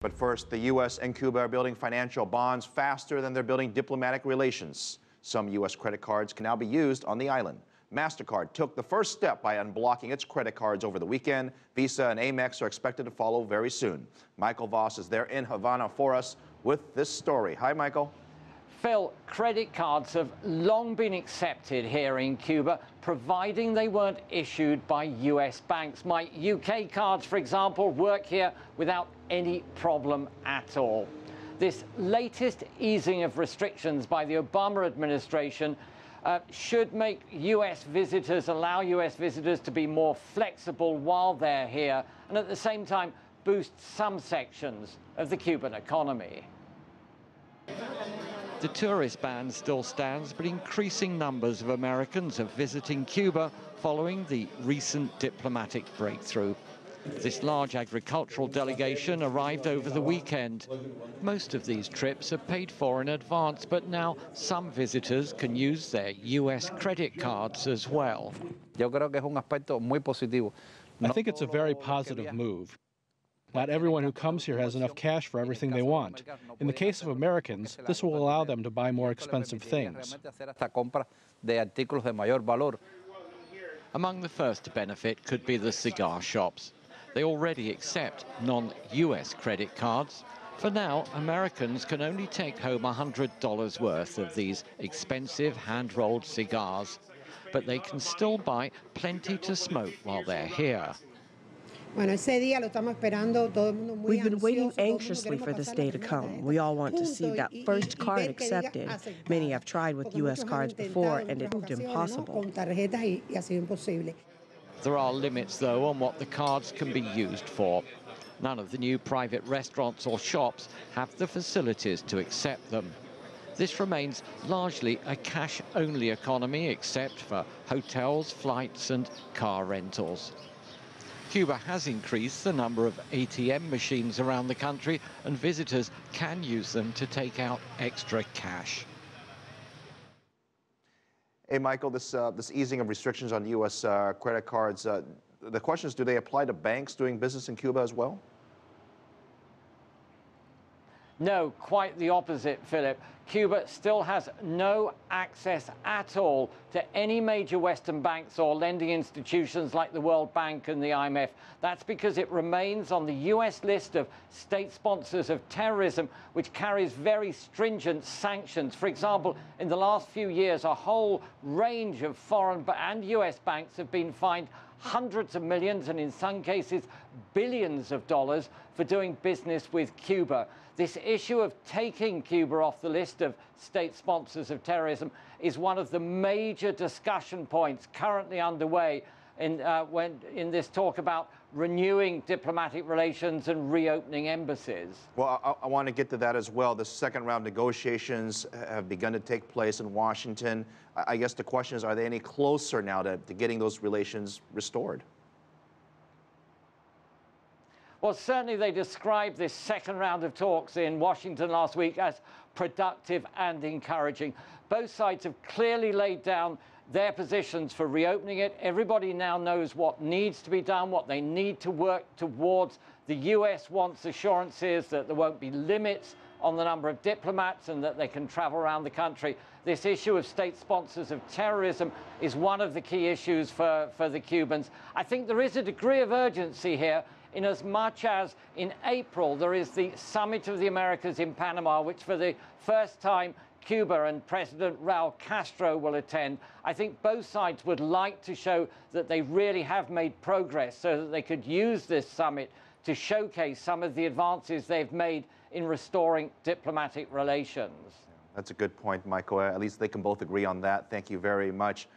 But first, the U.S. and Cuba are building financial bonds faster than they're building diplomatic relations. Some U.S. credit cards can now be used on the island. Mastercard took the first step by unblocking its credit cards over the weekend. Visa and Amex are expected to follow very soon. Michael Voss is there in Havana for us with this story. Hi, Michael. Phil, credit cards have long been accepted here in Cuba, providing they weren't issued by US banks. My UK cards, for example, work here without any problem at all. This latest easing of restrictions by the Obama administration should make allow US visitors to be more flexible while they're here, and at the same time boost some sections of the Cuban economy. The tourist ban still stands, but increasing numbers of Americans are visiting Cuba following the recent diplomatic breakthrough. This large agricultural delegation arrived over the weekend. Most of these trips are paid for in advance, but now some visitors can use their US credit cards as well. I think it's a very positive move. Not everyone who comes here has enough cash for everything they want. In the case of Americans, this will allow them to buy more expensive things. Among the first to benefit could be the cigar shops. They already accept non-US credit cards. For now, Americans can only take home $100 worth of these expensive hand-rolled cigars, but they can still buy plenty to smoke while they're here. We've been waiting anxiously for this day to come. We all want to see that first card accepted. Many have tried with U.S. cards before, and it proved impossible. There are limits, though, on what the cards can be used for. None of the new private restaurants or shops have the facilities to accept them. This remains largely a cash-only economy, except for hotels, flights and car rentals. Cuba has increased the number of ATM machines around the country, and visitors can use them to take out extra cash. Hey, Michael, this easing of restrictions on U.S. Credit cards, the question is, do they apply to banks doing business in Cuba as well? No, quite the opposite, Philip. Cuba still has no access at all to any major Western banks or lending institutions like the World Bank and the IMF. That's because it remains on the US list of state sponsors of terrorism, which carries very stringent sanctions. For example, in the last few years, a whole range of foreign and US banks have been fined hundreds of millions and in some cases billions of dollars for doing business with Cuba. This issue of taking Cuba off the list of state sponsors of terrorism is one of the major discussion points currently underway in this talk about renewing diplomatic relations and reopening embassies. Well, I want to get to that as well. The second round negotiations have begun to take place in Washington. I guess the question is, are they any closer now to getting those relations restored? Well, certainly they described this second round of talks in Washington last week as productive and encouraging. Both sides have clearly laid down their positions for reopening it. Everybody now knows what needs to be done, what they need to work towards. The US wants assurances that there won't be limits on the number of diplomats and that they can travel around the country. This issue of state sponsors of terrorism is one of the key issues for the Cubans. I think there is a degree of urgency here, in as much as in April there is the Summit of the Americas in Panama, which for the first time Cuba and President Raul Castro will attend. I think both sides would like to show that they really have made progress so that they could use this summit to showcase some of the advances they've made in restoring diplomatic relations. That's a good point, Michael. At least they can both agree on that. Thank you very much.